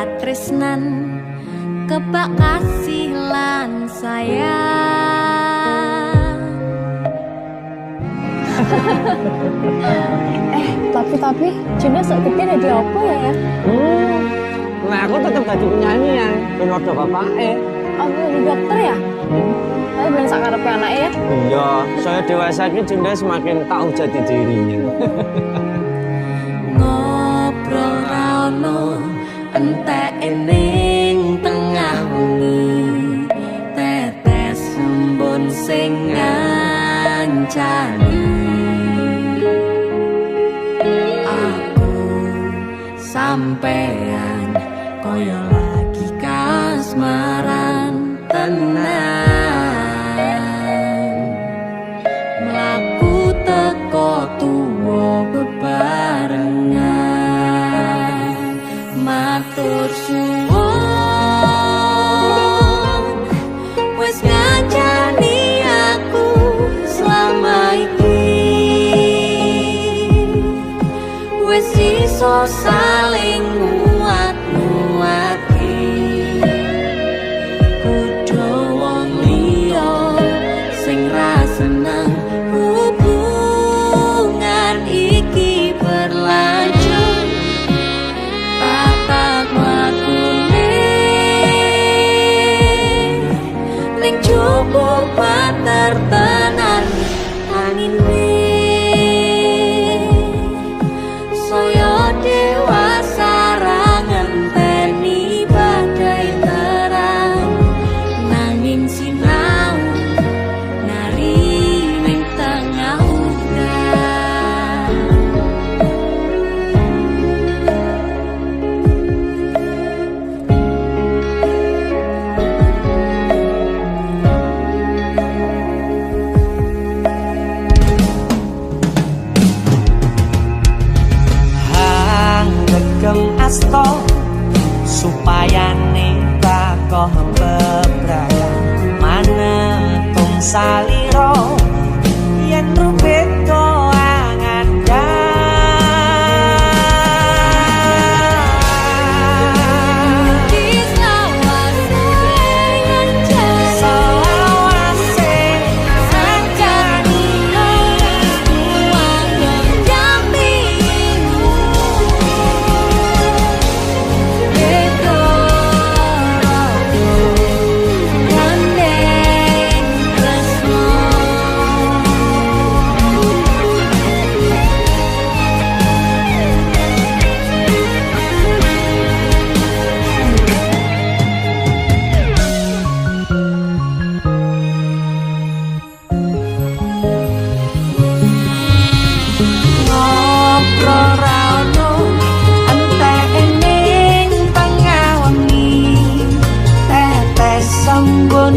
katresnan kebak kasih lan sayang. Tapi Juna sok gede jadi apa ya? Nah aku tetap jadi penyanyi ya, ben ordo bapake. Aku jadi dokter ya? Tapi ben sakarepe anake ya? Iya, saya dewasa ini Junda semakin tahu jati dirinya. Ngobrol rano entek ning tengah wengi, tetes embun sing ngancani. Aku sampean koyo lagi kasmaran tenan, mlaku teko tuwa bebarengan, matur suwun wis ngancani aku selama iki, wis iso saling nguat-nguati. Kudu wong liya sing ra seneng hubungan iki berlanjut, tatap makune ning cukup patertenan anine. Saya dewasa ra ngenteni badai terang, nanging sinau nari ning tengah udan. Regem asto supaya nita koh bebrayan manetung saliro yen rubet angan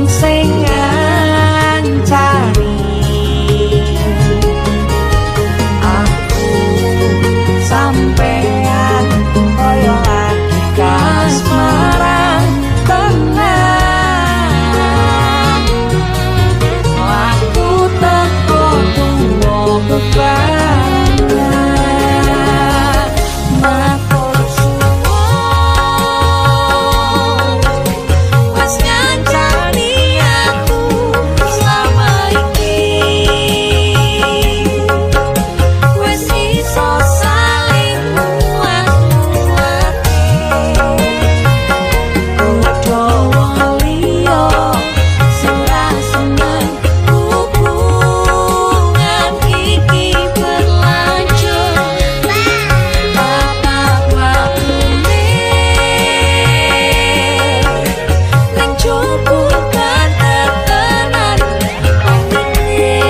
sing ngancani aku sampean koyo lagi kasmaran tenan, aku teko tuwa bebarengan, matur suwun wis ngancani aku selama iki, wis iso saling nguat-nguati. Kudu wong liya sing ra seneng hubungan iki berlanjut, tatap wakune ning cukup katetenan anine.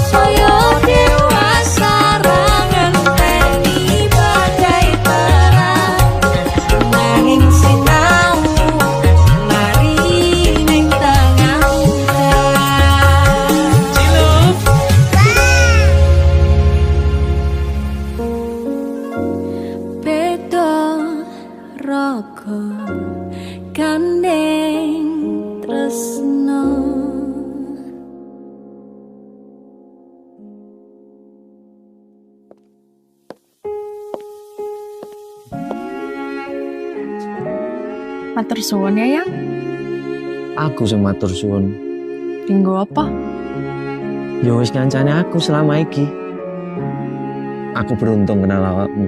Saya dewasa ra ngenteni badai terang, nanging sinau nari ning tengah udan. Beda raga gandeng tresno. Matur suwun ya, Yang. Aku sing matur suwun. Tinggo apa? Ya wis ngancane aku selama iki. Aku beruntung kenal awakmu.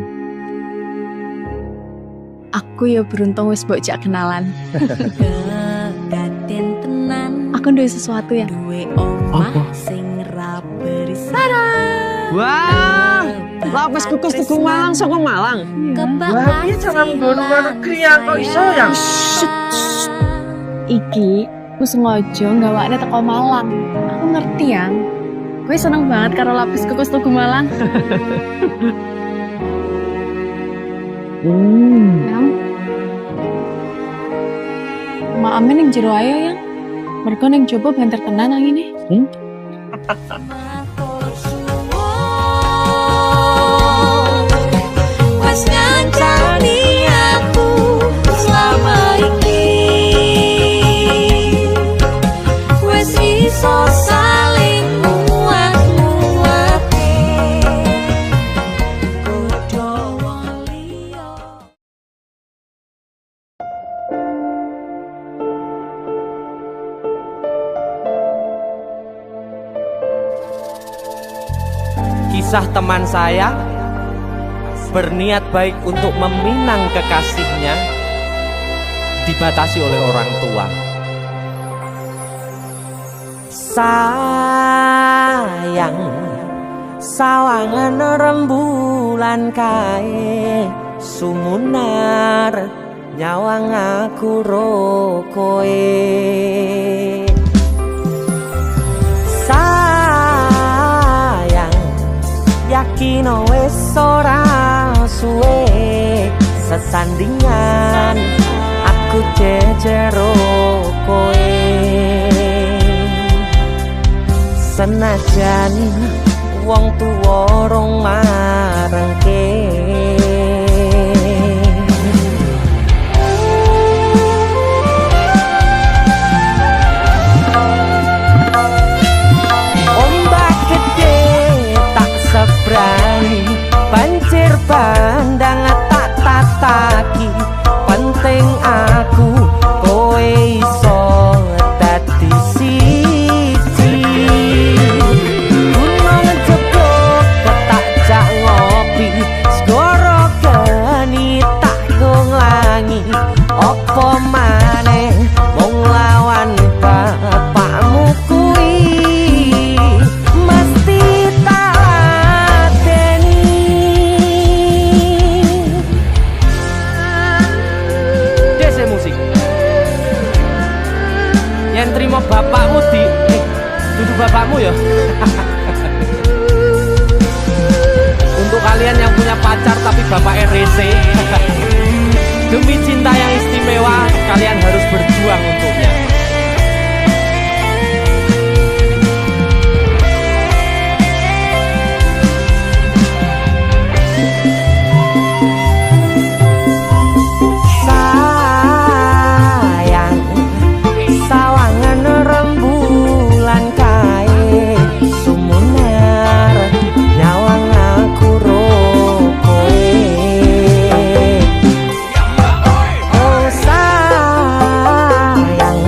Aku ya beruntung wis mbok jak kenalan. Kedaden tenan Aku duwe sesuatu ya. duwe omah Apa? sing ra berisik. Wah, lapis kukus Tugu Malang saka Malang. Wah, Iya jangan nggon luar negeri ya kok iso ya. Iki aku sengaja gawakne teko Malang. Aku ngerti Yang. Gue seneng banget karo lapis kukus Tugu Malang. Yang. Maame ning jero ayo Yang. Mergo ning coba banter tenan nang ngene. Matur suwun. Wes ngancani aku selama iki. Wes iso saling muat-muate. Kudu wong liya. Kisah teman saya berniat baik untuk meminang kekasihnya dibatasi oleh orang tua. Sayang, sawangan rembulan kae sumunar nyawang aku rokoe. Sayang, yakin wis ora suwe sesandingan aku jejero koe. Senajan wong tuwa rong marengke. Ombak gede tak sebrani, banjir bandang tak tataki. Penting aku kowe iso dadi siji. Gunung jebok tak jak ngopi, segoro geni tak nglangi. Apa maneh wong lawan bapakmu kuwi mesti tak ladeni. Dese musik yang terima bapakmu duduk bapakmu ya. Untuk kalian yang punya pacar tapi bapak RC, demi cinta yang istimewa kalian harus berjuang untuknya. Sayang, sawangan rembulan kae sumunar nyawang aku rokoe. Oh sayang,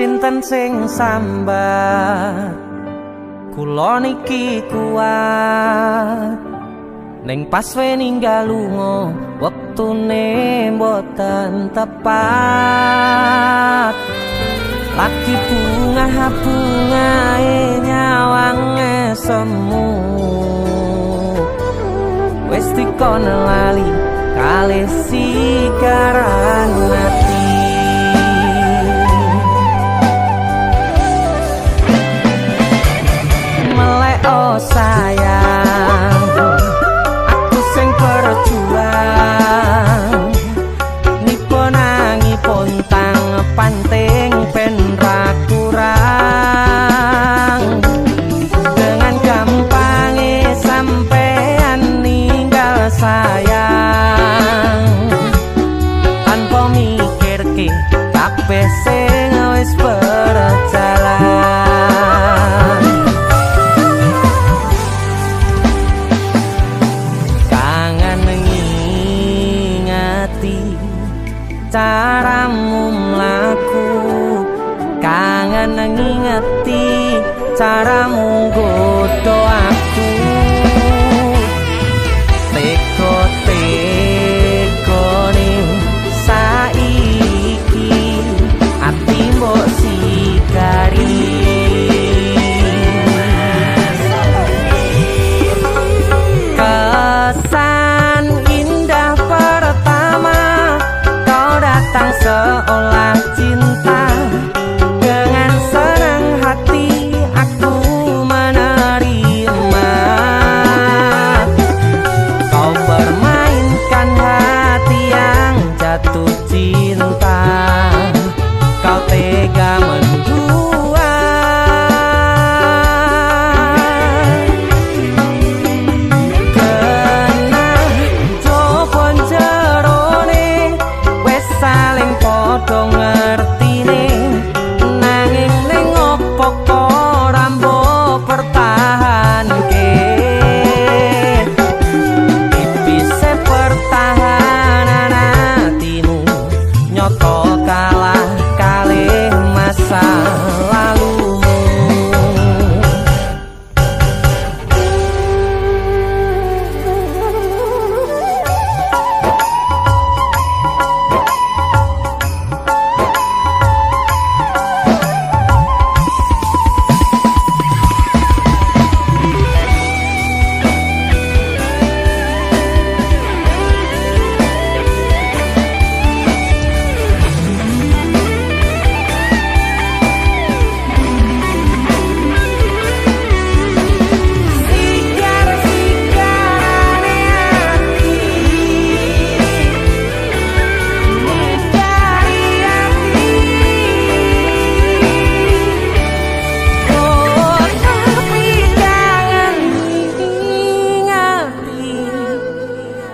sinten sing sambat kula niki kuat ning pas we ninggal lunga wektune mboten tepat lagi bungae nyawange semu wis dikon lali kalih sikaran ati melek oh sayang aku sing berjuang nipo nangi pontang panting ben ra kurang dengan gampangnya sampean ninggal sayang tanpa mikir ke kabeh sing wis berjalan kangen ngingati caramu mlaku kangen ngingati caramu nggodho aku teko-tekone saiki ati mbok sikari kesan indah pertama kau datang seolah cinta dengan senang hati aku menerima kau permainkan hati yang jatuh cinta kau tega mendua kena jopon jerone wes saling podo ngertine nanging ning opo ora mbok pertahanke tipise pertahanan hatimu nyoto kalah kalih masa lalumu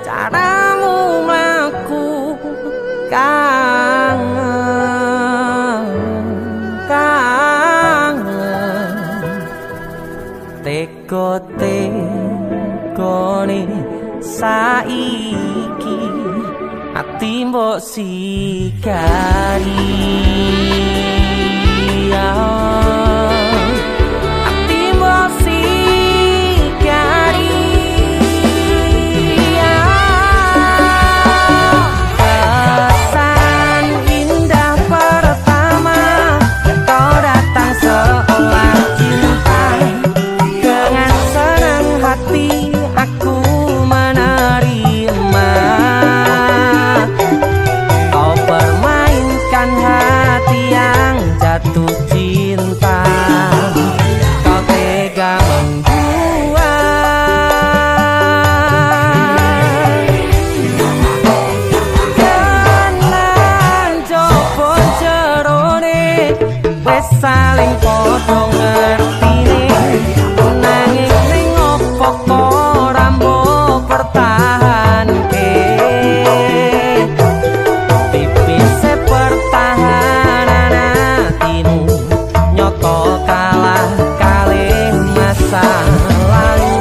caramu mlaku kangen teko-tekone saiki ati mbok sikari ati mbok sikari kesan indah pertama kau datang seolah cinta dengan senang hati aku menerima kau permainkan hati yang jatuh cinta kau tega membuat kenan jopo jerone wes saling podo ngertine nanging ning opo ora mbok pertahanke tipise pertahanan hatimu nyoto kalah kalih masa lalu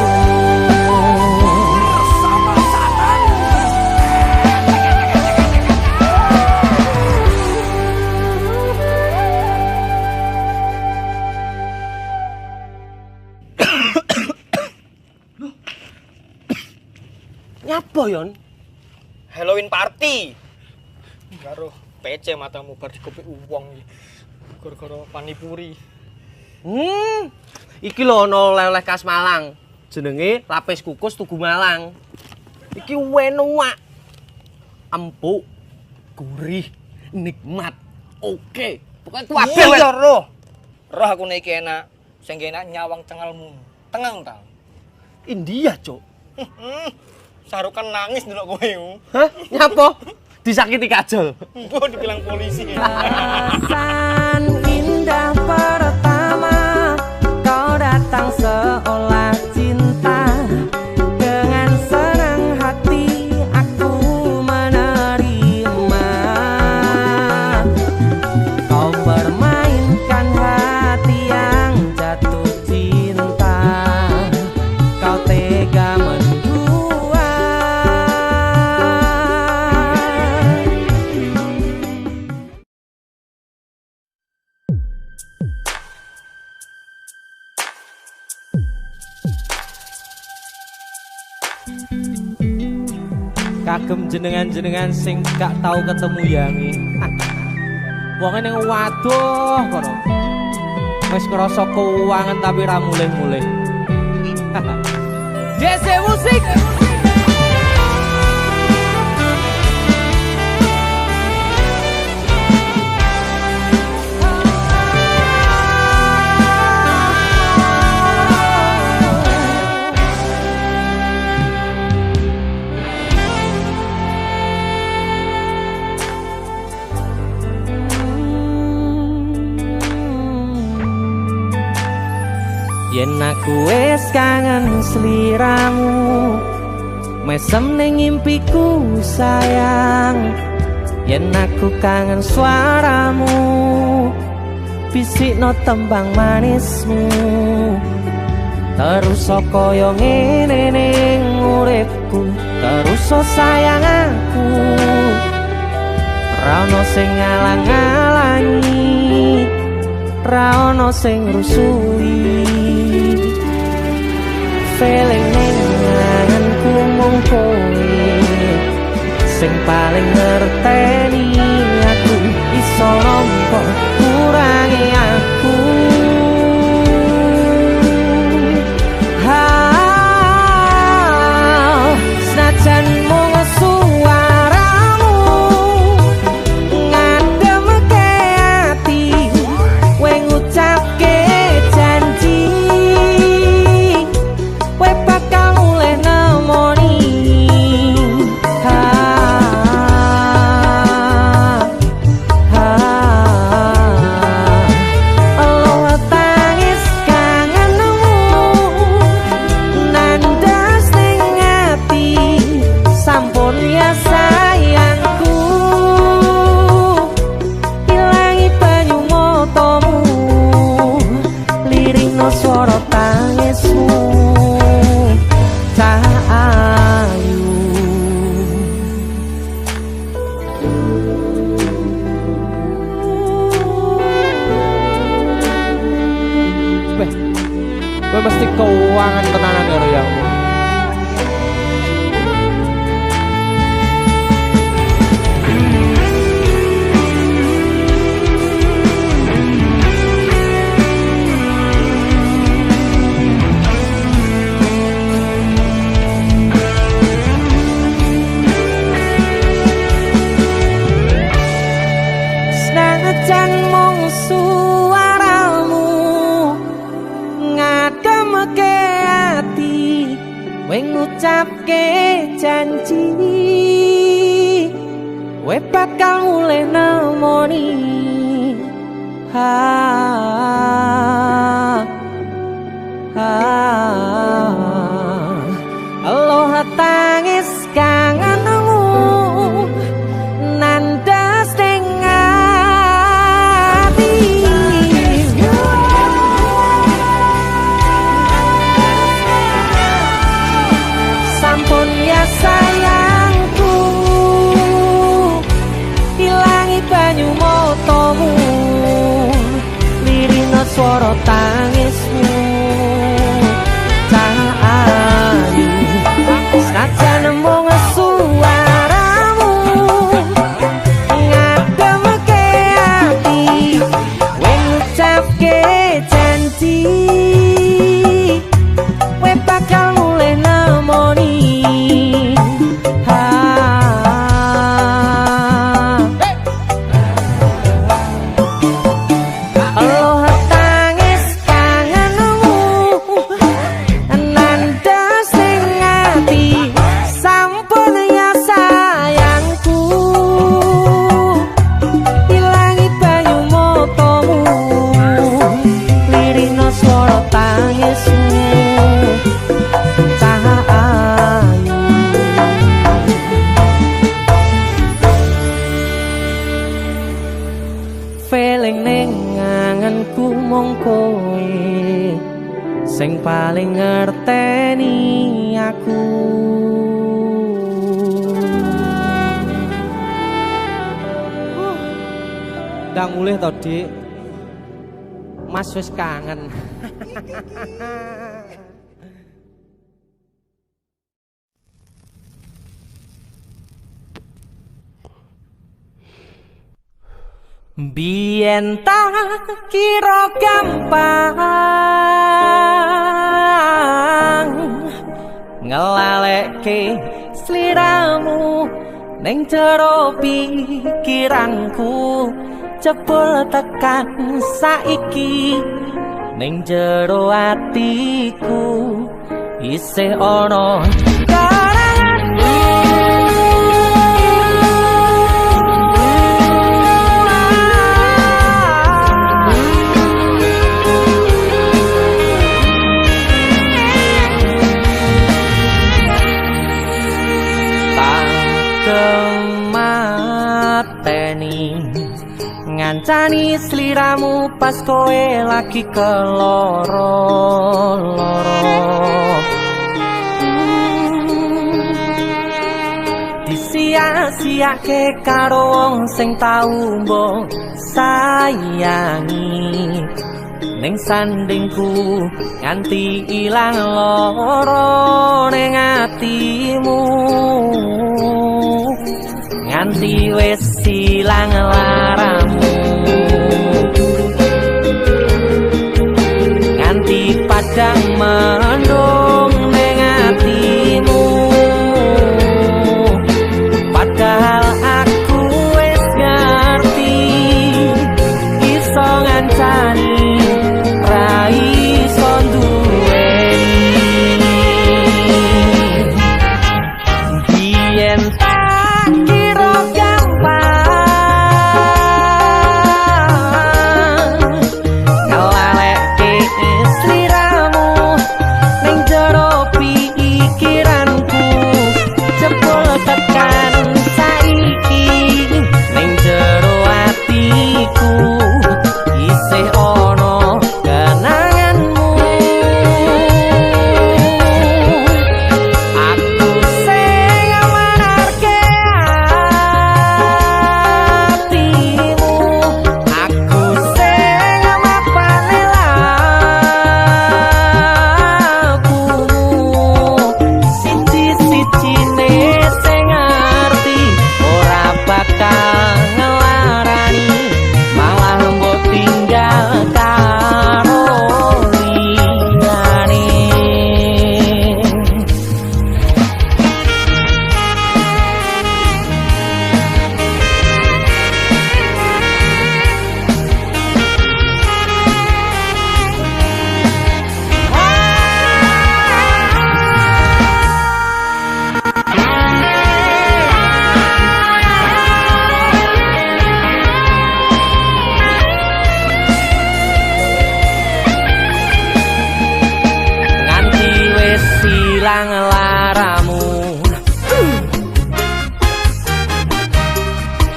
apa, Yon? Halloween party. Karo PC matamu bar dikopi uwong iki. Gara-gara panipuri. Iki lho ono oleh-oleh khas Malang. Jenenge lapis kukus Tugu Malang. Iki enak. Empuk, gurih, nikmat. Oke. Pokoknya kabeh Iya roh. Roh aku nek iki enak. Sing enak nyawang cengelmu. Tengang ta. India, Cuk. Sarukan nangis ndelok kowe. Hah? Nyapa? Disakiti kajol. Mbok dibilang polisi. Perasaan indah pertama kau datang seolah cinta. Dengan senang hati aku menerima. Kau permainkan hati yang jatuh cinta. Kau tega mendua. Kagem jenengan-jenengan sing gak tau ketemu yangi. Wonge ning waduh kono. Wis ngrasa keuangan tapi ra mulih-mulih. JC Musik. Yen aku wis kangen sliramu, mesem ning ngimpiku sayang. Yen aku kangen suaramu, bisikno tembang manismu. Terus kaya ngene ning uripku, terus sayang aku. Ra ono sing ngalang-alangi, ra ono sing rusui. Feeling ning ngangenku mung kowe sing paling ngerteni aku. Iso nampa kurangi aku. Senajan mung suaramu ngademke ati, kowe ngucapke janji kowe bakal mulih nemoni. Allah tangis kangenmu nandas ning ati, sampun ya sayangku. Ilangi banyu matamu, lirikno swara tangismu. Cahayu Weh, kowe mesti keuangan tenanan karo yang. senajan mung suaramu ngademke ati, kowe ngucapke janji kowe bakal mulih nemoni. Allah tangis kangenmu nandas ning ati. Sampun ya sayangku, ilangi banyu matamu, lirina swara tangismu. Cahayu senajan mung feeling ning anganku mung kowe sing paling ngerteni aku. Ndang mulih to, Dik. Mas wis kangen. Biyen tak kira gampang ngelalekke sliramu ning jero pikiranku, jebul tekan saiki ning jero atiku isih ana karanganmu. Kemateni ngancani sliramu pas kowe lagi keloro-loro. Disia-siake karo wong sing tau mbok sayangi, ning sandingku nganti ilang loro ning atimu, nganti wis ilang laramu, nganti padang mendung ning atimu. Padahal aku wis ngerti iso ngancani ra iso duweni. Biyen tak kira gampang ngelalekke sliramu ning jero pikiranku, jebul tekan saiki ning jero atiku isih ana kenanganmu. Aku sing amarke atimu, aku sing mapane lakumu, siji-sijine sing ngerti ora bakal ngelarani, malah mbok tinggal karo liyane. Nganti wis ilang laramu,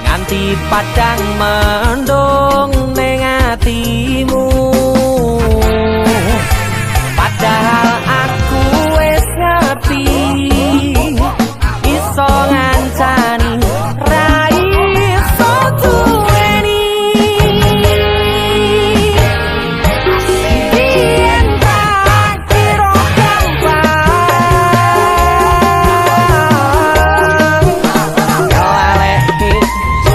nganti padang mendung ning atimu. Padahal aku wis ngerti iso ngancani ra iso duweni. Biyen tak kira gampang ngelalekke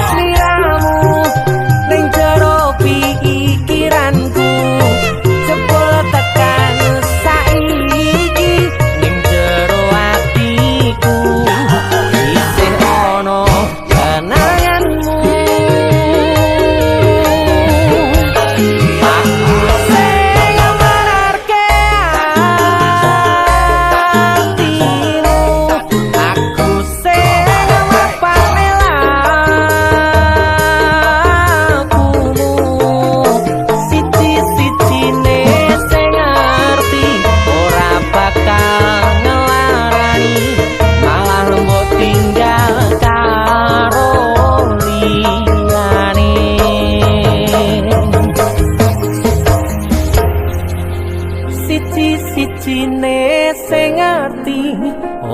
sliramu ning jero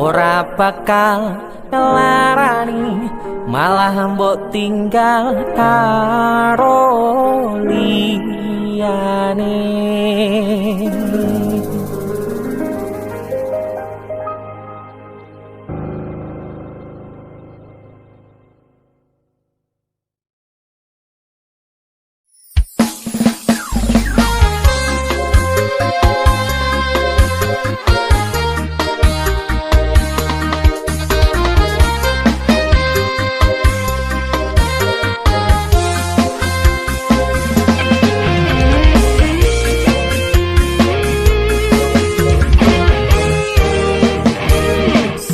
ora bakal ngelarani, malah mbok tinggal karo liyane.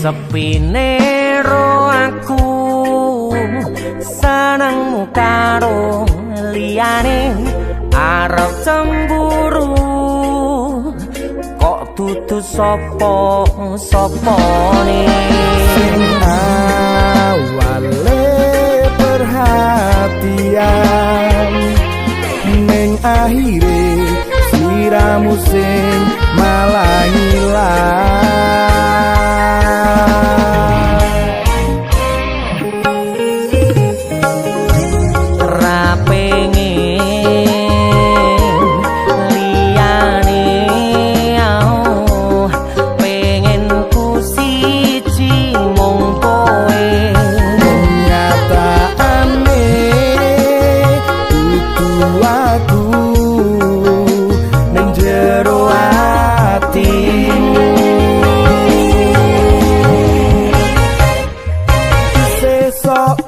Sepine ro aku senengmu karo liyane, arep cemburu kok dudu sapa-sapane. Awale perhatian ning akhire siramu sing malah ilang. Pengen liyane pengen ku siji mung kowe, kenyataane kudu atu menjero atimu. Sesok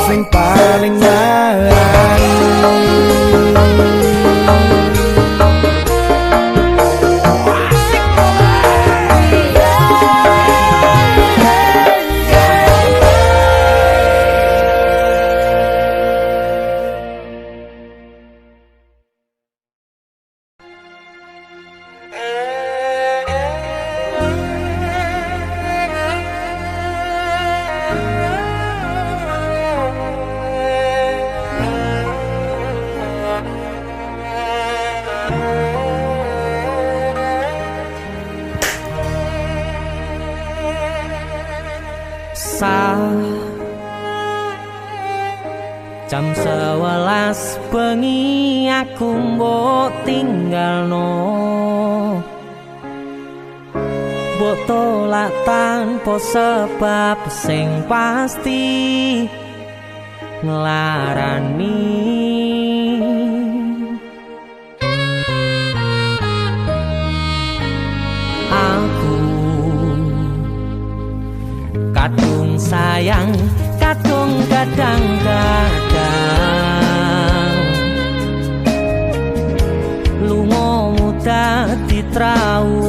sing paling ngarani. Jam 11 bengi aku mbok tinggalno, mbok tolak tanpa sebab sing pasti nglarani. Aku kadung sayang, kadung kadang-kadang lunga muda ditrau